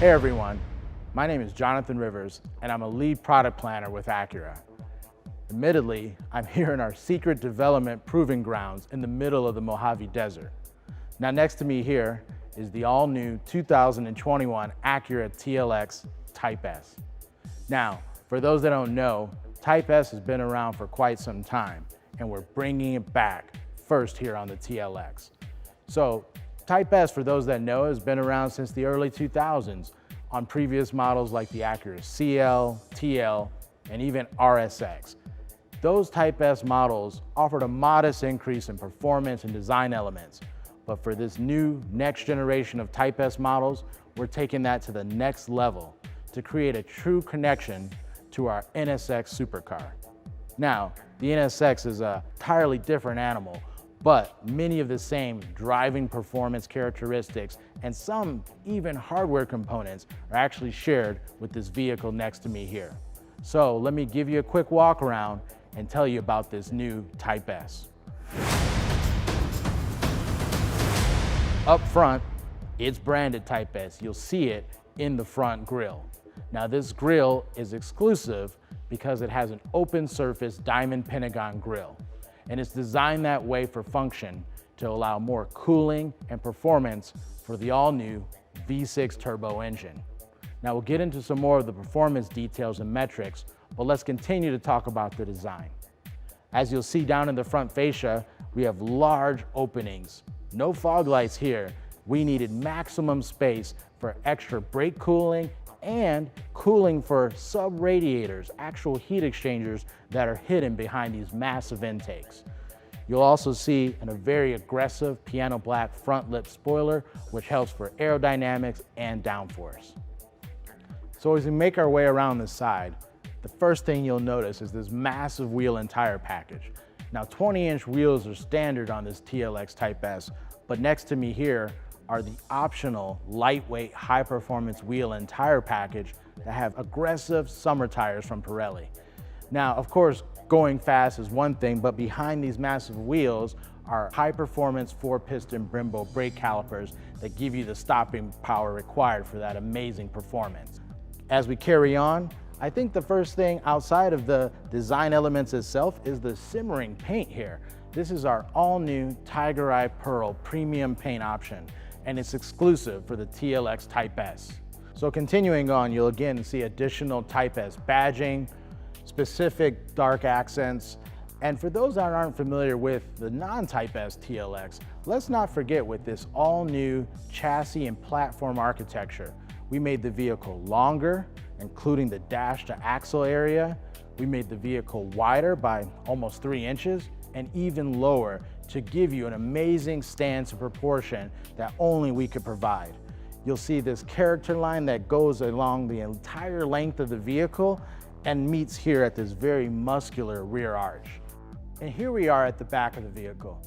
Hey everyone, my name is Jonathan Rivers and I'm a lead product planner with Acura. Admittedly, I'm here in our secret development proving grounds in the middle of the Mojave Desert. Now next to me here is the all-new 2021 Acura TLX Type S. Now, for those that don't know, Type S has been around for quite some time and we're bringing it back first here on the TLX. So Type S, for those that know, has been around since the early 2000s on previous models like the Acura CL, TL, and even RSX. Those Type S models offered a modest increase in performance and design elements, but for this new next generation of Type S models, we're taking that to the next level to create a true connection to our NSX supercar. Now, the NSX is an entirely different animal, but many of the same driving performance characteristics and some even hardware components are actually shared with this vehicle next to me here. So let me give you a quick walk around and tell you about this new Type S. Up front, it's branded Type S. You'll see it in the front grille. Now this grille is exclusive because it has an open surface diamond pentagon grille. And it's designed that way for function to allow more cooling and performance for the all-new V6 turbo engine. Now we'll get into some more of the performance details and metrics, but let's continue to talk about the design. As you'll see down in the front fascia, we have large openings. No fog lights here. We needed maximum space for extra brake cooling and cooling for sub-radiators, actual heat exchangers that are hidden behind these massive intakes. You'll also see a very aggressive piano black front lip spoiler, which helps for aerodynamics and downforce. So as we make our way around the side, the first thing you'll notice is this massive wheel and tire package. Now 20-inch wheels are standard on this TLX Type S, but next to me here are the optional lightweight high-performance wheel and tire package that have aggressive summer tires from Pirelli. Now, of course, going fast is one thing, but behind these massive wheels are high-performance 4-piston Brembo brake calipers that give you the stopping power required for that amazing performance. As we carry on, I think the first thing outside of the design elements itself is the simmering paint here. This is our all-new Tiger Eye Pearl premium paint option, and it's exclusive for the TLX Type S. So continuing on, you'll again see additional Type S badging, specific dark accents, and for those that aren't familiar with the non-Type S TLX, let's not forget with this all-new chassis and platform architecture, we made the vehicle longer, including the dash to axle area. We made the vehicle wider by almost 3 inches and even lower to give you an amazing stance and proportion that only we could provide. You'll see this character line that goes along the entire length of the vehicle and meets here at this very muscular rear arch. And here we are at the back of the vehicle.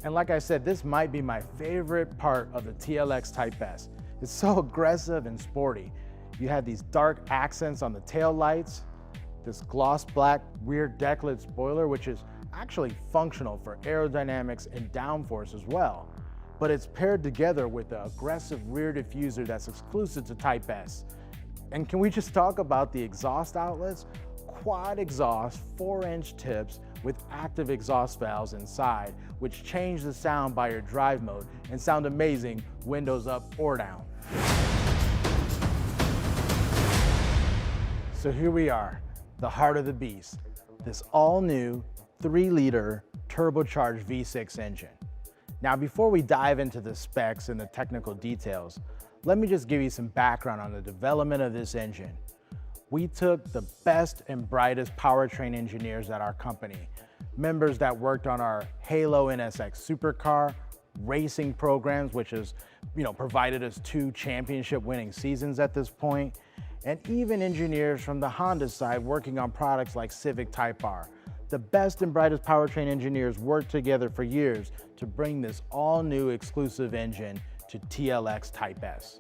And like I said, this might be my favorite part of the TLX Type S. It's so aggressive and sporty. You have these dark accents on the tail lights, this gloss black rear decklit spoiler, which is actually functional for aerodynamics and downforce as well. But it's paired together with the aggressive rear diffuser that's exclusive to Type S. And can we just talk about the exhaust outlets? Quad exhaust, 4-inch tips with active exhaust valves inside, which change the sound by your drive mode and sound amazing windows up or down. So here we are, the heart of the beast, this all-new 3-liter turbocharged V6 engine. Now, before we dive into the specs and the technical details, let me just give you some background on the development of this engine. We took the best and brightest powertrain engineers at our company, members that worked on our Halo NSX supercar, racing programs, which has provided us 2 championship-winning seasons at this point, and even engineers from the Honda side working on products like Civic Type R. The best and brightest powertrain engineers worked together for years to bring this all-new exclusive engine to TLX Type S.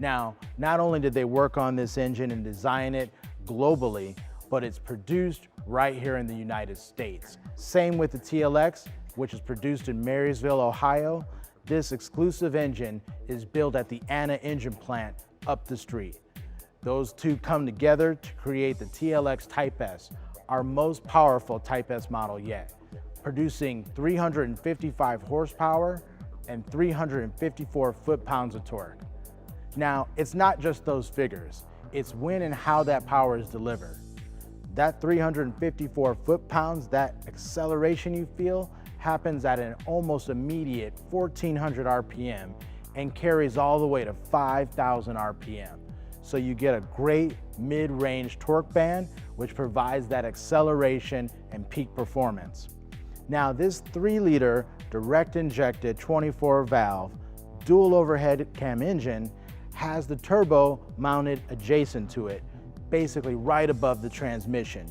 Now, not only did they work on this engine and design it globally, but it's produced right here in the United States. Same with the TLX, which is produced in Marysville, Ohio. This exclusive engine is built at the Anna Engine Plant up the street. Those two come together to create the TLX Type S, our most powerful Type S model yet, producing 355 horsepower and 354 foot-pounds of torque. Now, it's not just those figures, it's when and how that power is delivered. That 354 foot-pounds, that acceleration you feel, happens at an almost immediate 1400 RPM and carries all the way to 5000 RPM. So you get a great mid-range torque band, which provides that acceleration and peak performance. Now, this 3-liter direct injected 24 valve dual overhead cam engine has the turbo mounted adjacent to it, basically right above the transmission,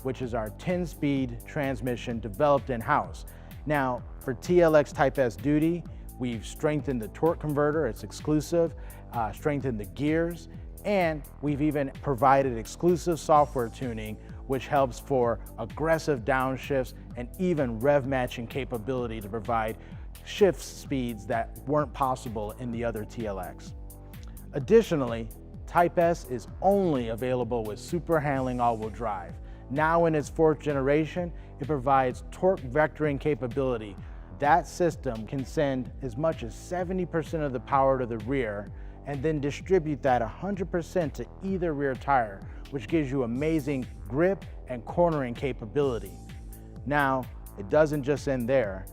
which is our 10-speed transmission developed in-house. Now, for TLX Type S duty, we've strengthened the torque converter, it's exclusive, strengthened the gears, and we've even provided exclusive software tuning, which helps for aggressive downshifts and even rev matching capability to provide shift speeds that weren't possible in the other TLX. Additionally, Type S is only available with super handling all-wheel drive. Now in its 4th generation, it provides torque vectoring capability. That system can send as much as 70% of the power to the rear and then distribute that 100% to either rear tire, which gives you amazing grip and cornering capability. Now, it doesn't just end there.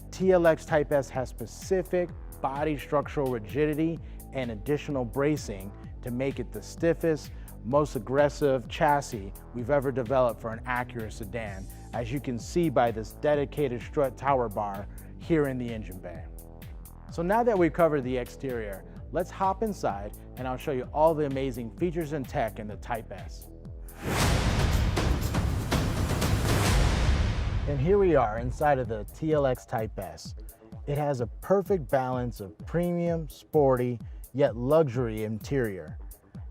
TLX Type S has specific body structural rigidity and additional bracing to make it the stiffest, most aggressive chassis we've ever developed for an Acura sedan, as you can see by this dedicated strut tower bar here in the engine bay. So now that we've covered the exterior, let's hop inside and I'll show you all the amazing features and tech in the Type S. And here we are inside of the TLX Type S. It has a perfect balance of premium, sporty, yet luxury interior.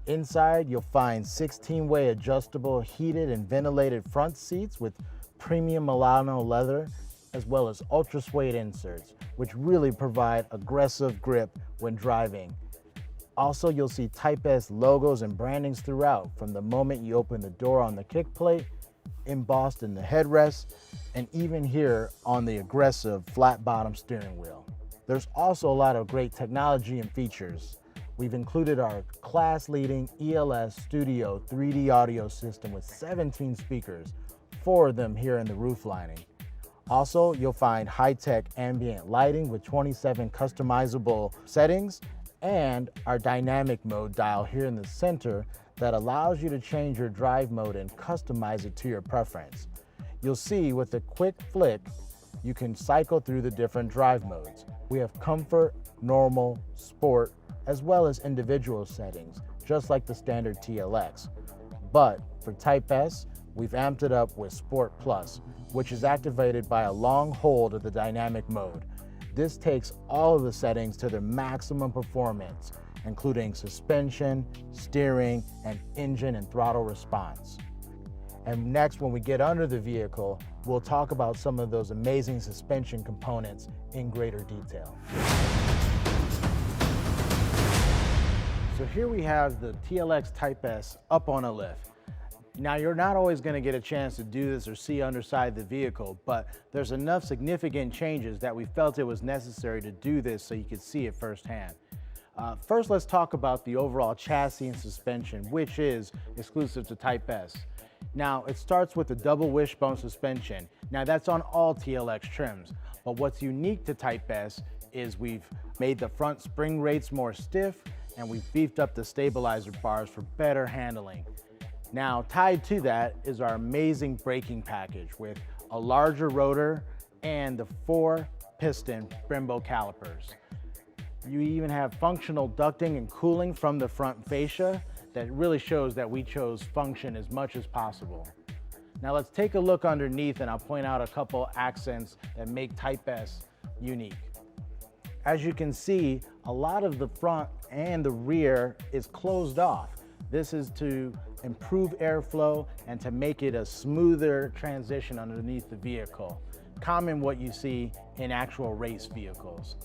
Inside, you'll find 16-way adjustable heated and ventilated front seats with premium Milano leather, as well as ultra suede inserts, which really provide aggressive grip when driving. Also, you'll see Type S logos and brandings throughout, from the moment you open the door on the kick plate, embossed in the headrest, and even here on the aggressive flat bottom steering wheel. There's also a lot of great technology and features. We've included our class-leading ELS Studio 3D audio system with 17 speakers, 4 of them here in the roof lining. Also, you'll find high-tech ambient lighting with 27 customizable settings and our dynamic mode dial here in the center that allows you to change your drive mode and customize it to your preference. You'll see with a quick flick, you can cycle through the different drive modes. We have comfort, normal, sport, as well as individual settings, just like the standard TLX. But for Type S, we've amped it up with Sport Plus, which is activated by a long hold of the dynamic mode. This takes all of the settings to their maximum performance, including suspension, steering, and engine and throttle response. And next, when we get under the vehicle, we'll talk about some of those amazing suspension components in greater detail. So here we have the TLX Type S up on a lift. Now, you're not always going to get a chance to do this or see underside the vehicle, but there's enough significant changes that we felt it was necessary to do this so you could see it firsthand. First, let's talk about the overall chassis and suspension, which is exclusive to Type S. Now, it starts with the double wishbone suspension. Now, that's on all TLX trims, but what's unique to Type S is we've made the front spring rates more stiff and we've beefed up the stabilizer bars for better handling. Now, tied to that is our amazing braking package with a larger rotor and the 4-piston Brembo calipers. You even have functional ducting and cooling from the front fascia that really shows that we chose function as much as possible. Now let's take a look underneath and I'll point out a couple accents that make Type S unique. As you can see, a lot of the front and the rear is closed off. This is to improve airflow and to make it a smoother transition underneath the vehicle, common what you see in actual race vehicles.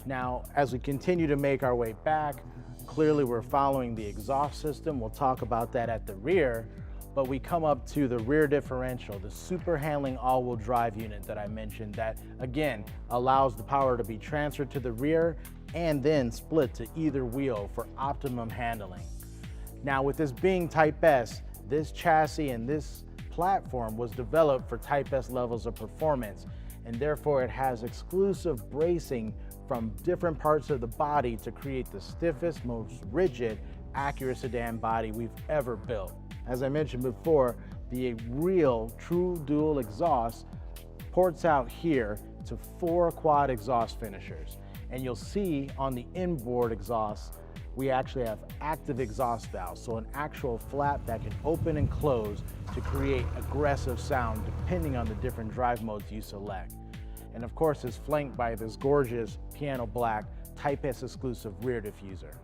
Now, as we continue to make our way back, Clearly we're following the exhaust system. We'll talk about that at the rear, but we come up to the rear differential, the super handling all-wheel drive unit that I mentioned that, again, allows the power to be transferred to the rear and then split to either wheel for optimum handling. Now, with this being Type S, this chassis and this platform was developed for Type S levels of performance, and therefore it has exclusive bracing from different parts of the body to create the stiffest, most rigid, accurate sedan body we've ever built. As I mentioned before, the real true dual exhaust ports out here to 4 quad exhaust finishers. And you'll see on the inboard exhaust, we actually have active exhaust valves, so an actual flap that can open and close to create aggressive sound depending on the different drive modes you select. And of course, it's flanked by this gorgeous piano black Type S exclusive rear diffuser.